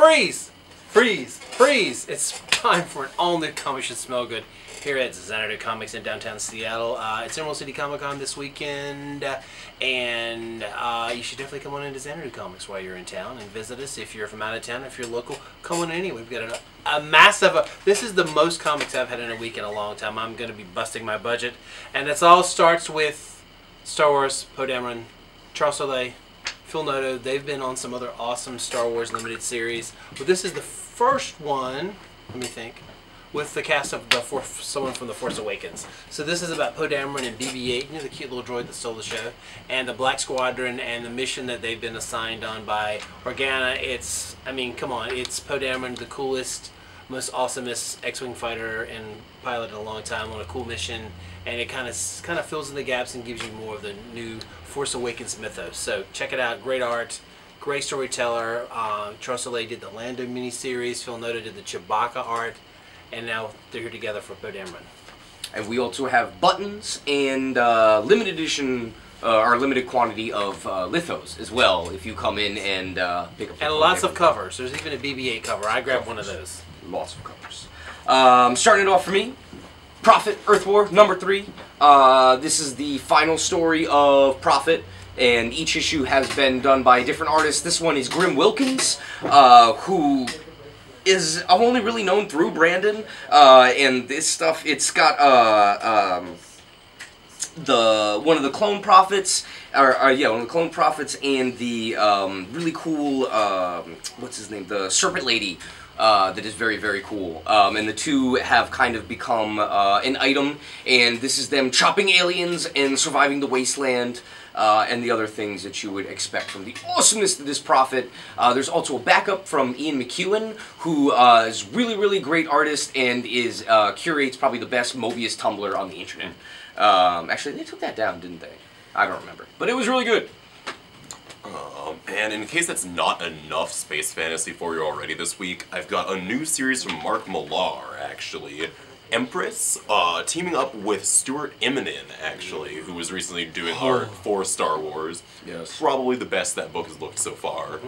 Freeze! Freeze! Freeze! It's time for an all-new comic should smell good here at Zanadu Comics in downtown Seattle. It's Emerald City Comicon this weekend, and you should definitely come on into Zanadu Comics while you're in town and visit us. If you're from out of town, if you're local, come on in anyway. We've got a massive... this is the most comics I've had in a week in a long time. I'm going to be busting my budget, and it all starts with Star Wars, Poe Domeron, Charles Soule, Phil Noto. They've been on some other awesome Star Wars limited series, but this is the first one, let me think, with the cast of someone from The Force Awakens. So this is about Poe Dameron and BB-8, you know, the cute little droid that stole the show, and the Black Squadron and the mission that they've been assigned on by Organa. It's, I mean, come on, it's Poe Dameron, the coolest, most awesomest X-Wing fighter and pilot in a long time on a cool mission, and it kind of fills in the gaps and gives you more of the new Force Awakens mythos. So check it out, great art, great storyteller. Charles Soule did the Lando miniseries, Phil Noto did the Chewbacca art, and now they're here together for Poe Dameron. And we also have buttons and limited edition, our limited quantity of lithos as well, if you come in and pick up. And lots of covers. There's even a BB-8 cover. I grabbed one of those. Lots of covers. Starting it off for me, Prophet, Earth War, number 3. This is the final story of Prophet, and each issue has been done by a different artist. This one is Grim Wilkins, who is I've only really known through Brandon, and this stuff, it's got one of the clone prophets, one of the clone prophets, and the really cool what's his name, the Serpent Lady, that is very, very cool. And the two have kind of become an item, and this is them chopping aliens and surviving the wasteland, and the other things that you would expect from the awesomeness of this Prophet. There's also a backup from Ian McEwen, who is really, really great artist and is curates probably the best Mobius Tumblr on the internet. Actually, they took that down, didn't they? I don't remember, but it was really good. And in case that's not enough space fantasy for you already this week, I've got a new series from Mark Millar, actually. Empress, teaming up with Stuart Immonen, actually, who was recently doing art for Star Wars. Yes. Probably the best that book has looked so far.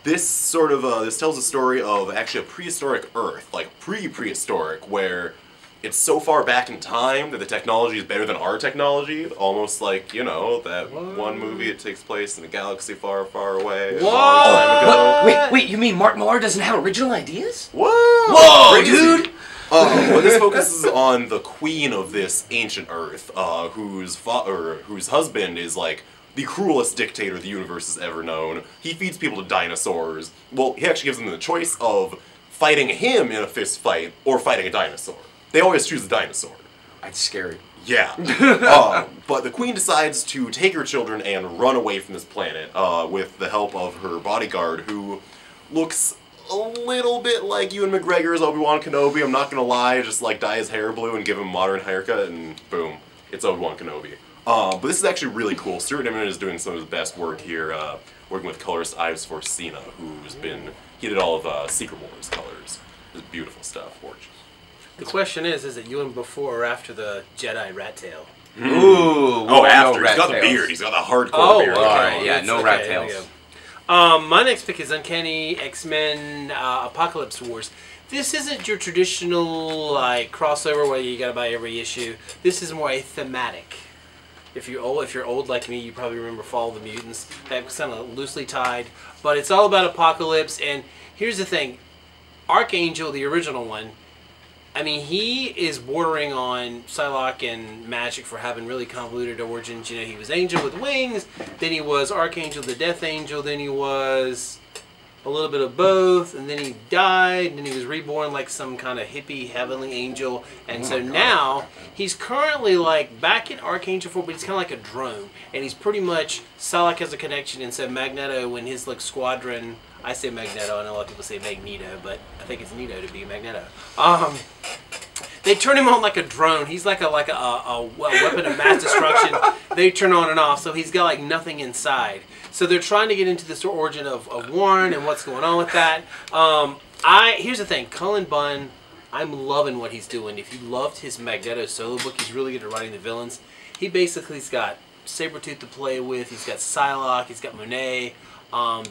This this tells a story of actually a prehistoric Earth, like pre-prehistoric, where it's so far back in time that the technology is better than our technology, almost like, you know, that one movie, it takes place in a galaxy far, far away. What? A long time ago. Wait, you mean Mark Millar doesn't have original ideas? Whoa! Whoa, Crazy. dude! But this focuses on the queen of this ancient Earth, whose husband is like the cruelest dictator the universe has ever known. He feeds people to dinosaurs. Well, he actually gives them the choice of fighting him in a fist fight or fighting a dinosaur. They always choose the dinosaur. That's scary. Yeah. But the queen decides to take her children and run away from this planet with the help of her bodyguard, who looks a little bit like Ewan McGregor's Obi-Wan Kenobi. I'm not gonna lie, just like dye his hair blue and give him a modern haircut, and boom, it's Obi-Wan Kenobi. But this is actually really cool. Stuart Immonen is doing some of his best work here, working with colorist Ives Forcina, he did all of Secret Wars colors. It's beautiful stuff, gorgeous. The question is it Ewan before or after the Jedi rat tail? Ooh. Oh, after. No He's got the tails. beard. He's got the hardcore beard. Alright, yeah, no rat tails. My next pick is Uncanny X-Men Apocalypse Wars. This isn't your traditional like crossover where you gotta buy every issue. This is more a thematic. If you're old like me, you probably remember Fall of the Mutants. That was kind of loosely tied, but it's all about Apocalypse. And here's the thing: Archangel, the original one, I mean, he is bordering on Psylocke and Magic for having really convoluted origins. You know, he was Angel with wings, then he was Archangel the Death Angel, then he was a little bit of both, and then he died, and then he was reborn like some kind of hippie heavenly angel. And so now, he's currently like back in Archangel form, but he's kind of like a drone. And he's pretty much, Psylocke has a connection, and so Magneto and his like squadron, I say Magneto, I know a lot of people say Magneto, but I think it's Nito to be Magneto. They turn him on like a drone. He's like a weapon of mass destruction. They turn on and off, so he's got like nothing inside. So they're trying to get into this origin of Warren and what's going on with that. Here's the thing, Cullen Bunn, I'm loving what he's doing. If you loved his Magneto solo book, he's really good at writing the villains. He basically's got Sabretooth to play with. He's got Psylocke. He's got Monet.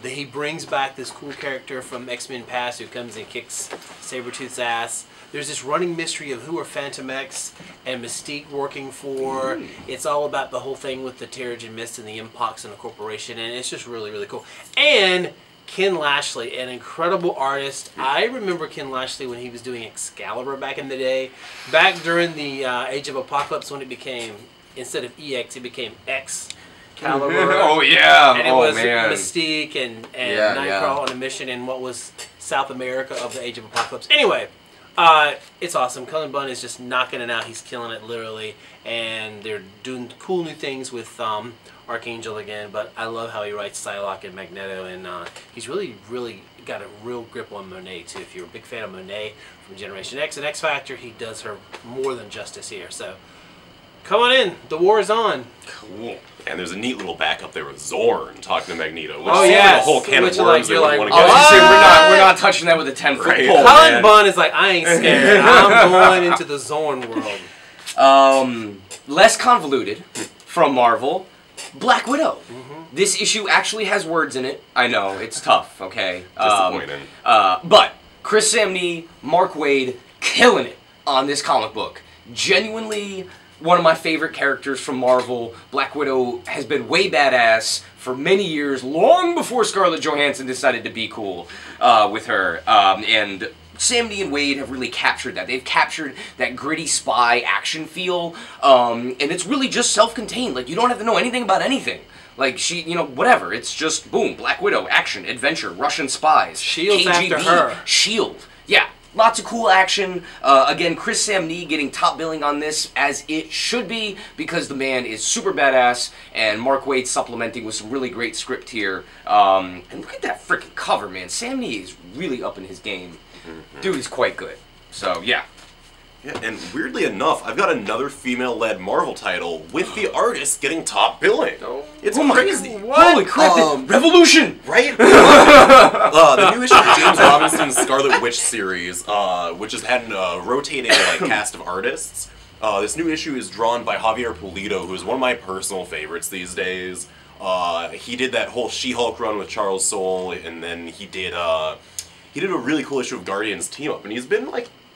He brings back this cool character from X-Men Past who comes and kicks Sabretooth's ass. There's this running mystery of who are Phantom X and Mystique working for. It's all about the whole thing with the Terrigen Mist and the Impox and the corporation, and it's just really, really cool. And Ken Lashley, an incredible artist. I remember Ken Lashley when he was doing Excalibur back in the day. Back during the Age of Apocalypse when it became, instead of EX, it became Excalibur. Oh, yeah. And it was man. Mystique and Nightcrawler on a mission in what was South America of the Age of Apocalypse. Anyway, it's awesome. Cullen Bunn is just knocking it out. He's killing it, literally. And they're doing cool new things with Archangel again, but I love how he writes Psylocke and Magneto, and he's really, really got a real grip on Monet, too. If you're a big fan of Monet from Generation X and X-Factor, he does her more than justice here. So, come on in. The war is on. Cool. And there's a neat little backup there with Zorn talking to Magneto. Which seems like a whole can of Which, worms they like, wouldn't you're want to like, get into. We're not touching that with a 10-foot Right. pole. Cullen man. Bunn is like, I ain't scared. I'm going into the Zorn world. Less convoluted from Marvel. Black Widow. This issue actually has words in it. I know, it's tough, okay? Disappointing. But Chris Samnee, Mark Waid, killing it on this comic book. Genuinely one of my favorite characters from Marvel. Black Widow has been way badass for many years, long before Scarlett Johansson decided to be cool with her. And Samnee and Waid have really captured that. They've captured that gritty spy action feel, and it's really just self-contained. Like, you don't have to know anything about anything. Like, she, you know, whatever. It's just, boom, Black Widow, action, adventure, Russian spies. Shield's KGB, after her. Shield. Yeah, lots of cool action. Again, Chris Samnee getting top billing on this, as it should be, because the man is super badass, and Mark Waid supplementing with some really great script here. And look at that freaking cover, man. Samnee is really up in his game. Dude is quite good. So, yeah. Yeah, and weirdly enough, I've got another female-led Marvel title with the artist getting top billing. It's crazy. Holy crap, Revolution! Right? The new issue of James Robinson's Scarlet Witch series, which has had a rotating cast of artists. This new issue is drawn by Javier Pulido, who is one of my personal favorites these days. He did that whole She-Hulk run with Charles Soule, and then he did a really cool issue of Guardians Team Up, and he's been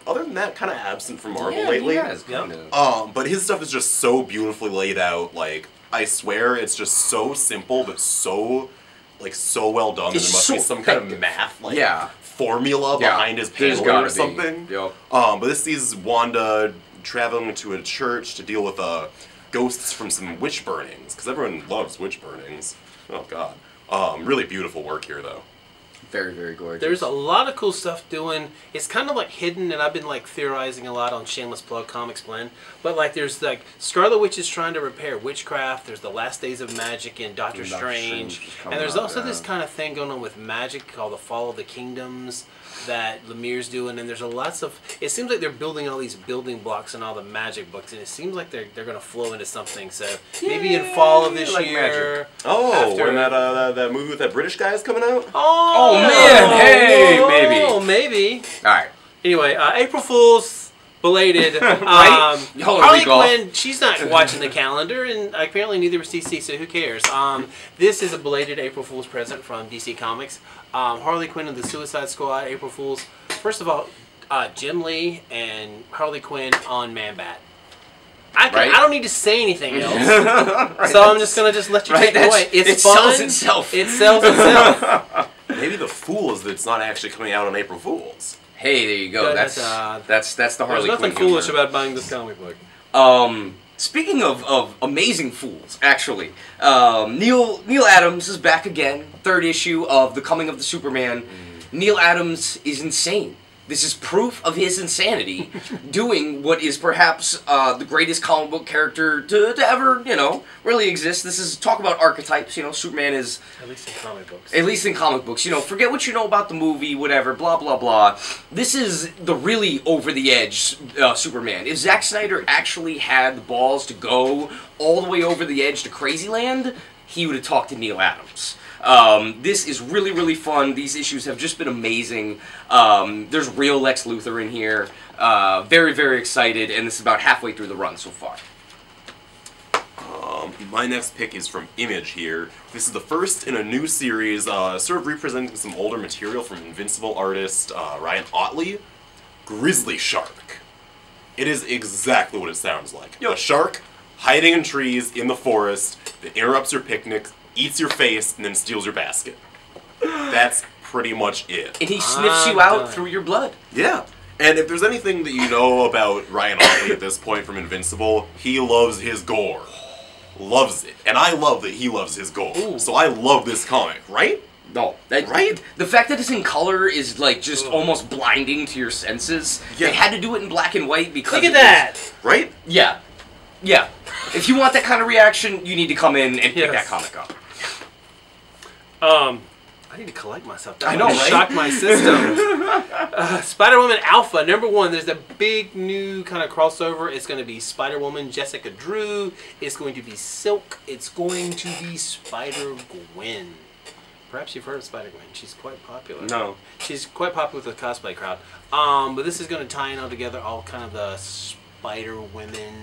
other than that, kind of absent from Marvel lately. He has, kind of. But his stuff is just so beautifully laid out. Like, I swear, it's just so simple, but so well done. It's There must so be some kind of math, formula behind his There's paneling gotta or something. Be. Yep. But this sees Wanda traveling to a church to deal with ghosts from some witch burnings, because everyone loves witch burnings. Oh God. Really beautiful work here, though. Very, very gorgeous. There's a lot of cool stuff doing. It's kind of hidden, and I've been theorizing a lot on Shameless Plug Comics Blend. But there's Scarlet Witch is trying to repair witchcraft. There's the Last Days of Magic in Doctor Strange, and there's also this kind of thing going on with magic called the Fall of the Kingdoms that Lemire's doing. And there's lots of. It seems like they're building all these building blocks in all the magic books, and it seems like they're going to flow into something. So maybe in fall of this year. Magic. Oh, when that movie with that British guy is coming out. Oh man, hey, maybe. Oh, maybe. All right. Anyway, April Fool's belated. Right? Harley Quinn, she's not watching the calendar, and apparently neither is DC, so who cares? This is a belated April Fool's present from DC Comics. Harley Quinn and the Suicide Squad, April Fool's. First of all, Jim Lee and Harley Quinn on Man-Bat. I don't need to say anything else. So I'm just going to let you take it away. It's fun. Sells itself. It sells itself. Maybe the fool is that it's not actually coming out on April Fool's. Hey, there you go. That's the Harley Quinn. There's nothing foolish about buying this comic book. Speaking of amazing fools, actually, Neil Adams is back again. 3rd issue of The Coming of the Superman. Neil Adams is insane. This is proof of his insanity, doing what is perhaps the greatest comic book character to ever, really exist. This is, talk about archetypes, Superman is... At least in comic books. At least in comic books. Forget what you know about the movie, whatever, blah, blah, blah. This is the really over-the-edge Superman. If Zack Snyder actually had the balls to go all the way over the edge to Crazyland, he would have talked to Neil Adams. This is really, really fun. These issues have just been amazing. There's real Lex Luthor in here. Very, very excited, and this is about halfway through the run so far. My next pick is from Image here. This is the first in a new series, sort of representing some older material from Invincible artist Ryan Ottley. Grizzly Shark. It is exactly what it sounds like. Yep. A shark hiding in trees in the forest that interrupts your picnic, eats your face, and then steals your basket. That's pretty much it. And he sniffs you out through your blood. Yeah. And if there's anything that you know about Ryan Ottley at this point from Invincible, he loves his gore. Loves it. And I love that he loves his gore. Ooh. So I love this comic, right? No, right? The fact that it's in color is like just almost blinding to your senses. Yeah. They had to do it in black and white because Look at that! Right? Yeah. Yeah. If you want that kind of reaction, you need to come in and pick that comic up. I need to collect myself. That I know, might right? shock my system. Spider-Woman Alpha, #1. There's a big new kind of crossover. It's going to be Spider-Woman Jessica Drew. It's going to be Silk. It's going to be Spider-Gwen. Perhaps you've heard of Spider-Gwen. She's quite popular. No. She's quite popular with the cosplay crowd. But this is going to tie in all together all kind of the Spider-Women,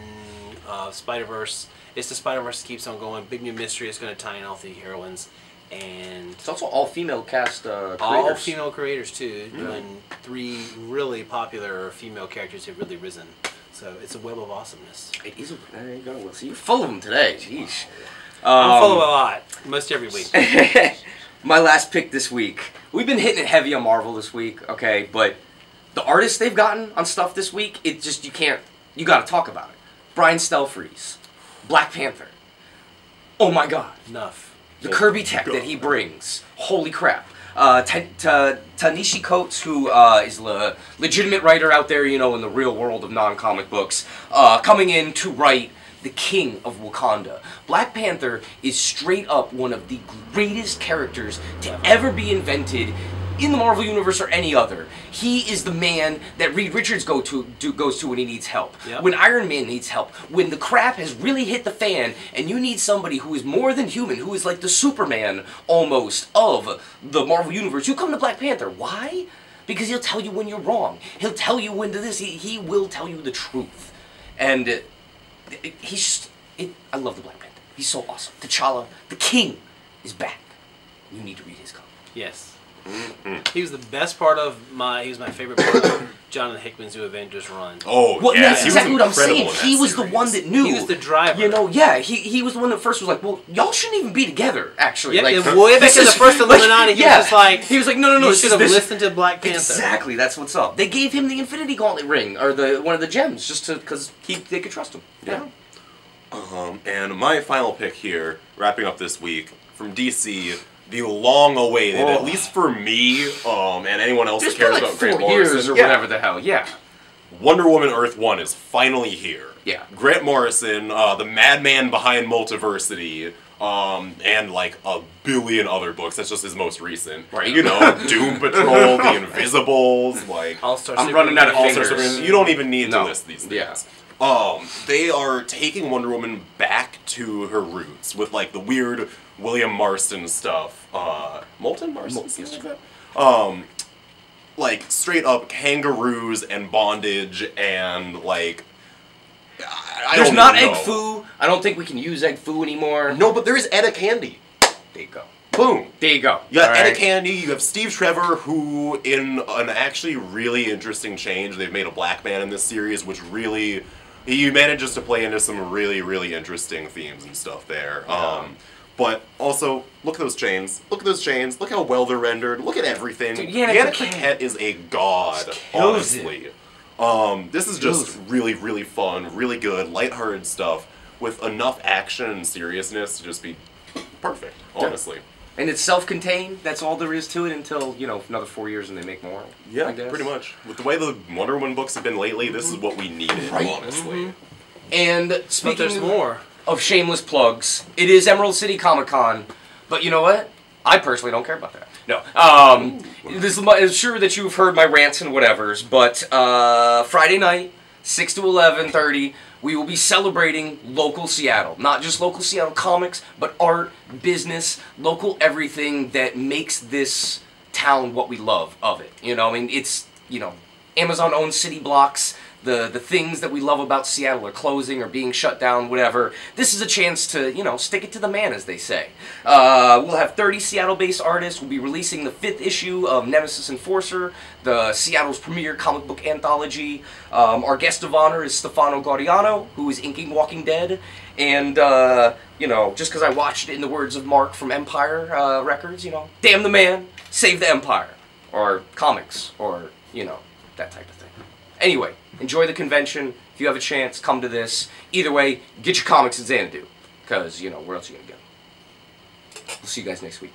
Spider-Verse. It's the Spider-Verse that keeps on going. Big new mystery. It's going to tie in all 3 heroines. And It's also all female cast creators. all female creators too, doing 3 really popular female characters have really risen. So it's a web of awesomeness. It is. There you go. So you're full of them today. Jeez. I'm full of a lot, most every week. My last pick this week. We've been hitting it heavy on Marvel this week, okay? But the artists they've gotten on stuff this week, it just, you gotta talk about it. Brian Stelfreeze, Black Panther. Oh my god. Enough. The Kirby tech that he brings. Holy crap. Tanishi Coates, who is a legitimate writer out there, you know, in the real world of non-comic books, coming in to write the King of Wakanda. Black Panther is straight up one of the greatest characters to ever be invented in the Marvel Universe or any other. He is the man that Reed Richards goes to when he needs help. Yep. When Iron Man needs help. When the crap has really hit the fan and you need somebody who is more than human, who is like the Superman almost of the Marvel Universe, you come to Black Panther. Why? Because he'll tell you when you're wrong. He'll tell you when to this. He will tell you the truth. And he's just... I love the Black Panther. He's so awesome. T'Challa, the King, is back. You need to read his comic. Yes. He was the best part of he was my favorite part of Jonathan Hickman's New Avengers run. Oh, Well, yeah. that's He was exactly what I'm incredible saying. in that He was the series. one that knew. He was the driver. You know, yeah. He was the one that first was like, well, y'all shouldn't even be together, actually. Yeah, like, and way back in the first Illuminati, he was just like, he was like, no, you this should is have listened to Black Panther. Exactly, that's what's up. They gave him the Infinity Gauntlet ring, or one of the gems, just because they could trust him. Yeah. And my final pick here, wrapping up this week, from DC, the long-awaited, at least for me, and anyone else It's that cares been like about Grant 4 years Morrison, or whatever the hell. Yeah. Wonder Woman Earth 1 is finally here. Yeah. Grant Morrison, the madman behind Multiversity, and like a billion other books. That's just his most recent. Right. You know, Doom Patrol, The Invisibles, like... All-Star I'm running out of All-Star fingers. Superman. You don't even need to No. list these things. Yeah. They are taking Wonder Woman back to her roots with like the weird William Marston stuff. Molten Marston? Something like that? Like straight up kangaroos and bondage and like I There's don't not even Egg know. Foo. I don't think we can use Egg Foo anymore. No, but there is Etta Candy. There you go. Boom. There you go. You got All Etta right. Candy, you have Steve Trevor, who, in an actually really interesting change, they've made a black man in this series, which really, he manages to play into some really, really interesting themes and stuff there. Yeah. But also, look at those chains. Look at those chains. Look how well they're rendered. Look at everything. Dude, Yannick Paquette is a god, kills it. honestly. This is just really, really fun, really good, lighthearted stuff with enough action and seriousness to just be perfect, honestly. And it's self-contained. That's all there is to it until, you know, another 4 years and they make more. Yeah, I guess. pretty much. With the way the Wonder Woman books have been lately, this is what we needed, Right. honestly. And But speaking there's more. of shameless plugs, it is Emerald City Comicon, but you know what? I personally don't care about that. No. I'm sure that you've heard my rants and whatevers, but Friday night, 6 to 11:30, we will be celebrating local Seattle. Not just local Seattle comics, but art, business, local everything that makes this town what we love of it. You know, I mean, it's, you know, Amazon-owned city blocks the things that we love about Seattle are closing or being shut down, whatever. This is a chance to, you know, stick it to the man, as they say. We'll have 30 Seattle-based artists. We'll be releasing the 5th issue of Nemesis Enforcer, the Seattle's premier comic book anthology. Our guest of honor is Stefano Gaudiano, who is inking Walking Dead. And, you know, just because I watched it, in the words of Mark from Empire Records, you know, damn the man, save the Empire. Or comics, or, you know, that type of thing. Anyway, enjoy the convention. If you have a chance, come to this. Either way, get your comics at Zanadu. Because, you know, where else are you going to go? We'll see you guys next week.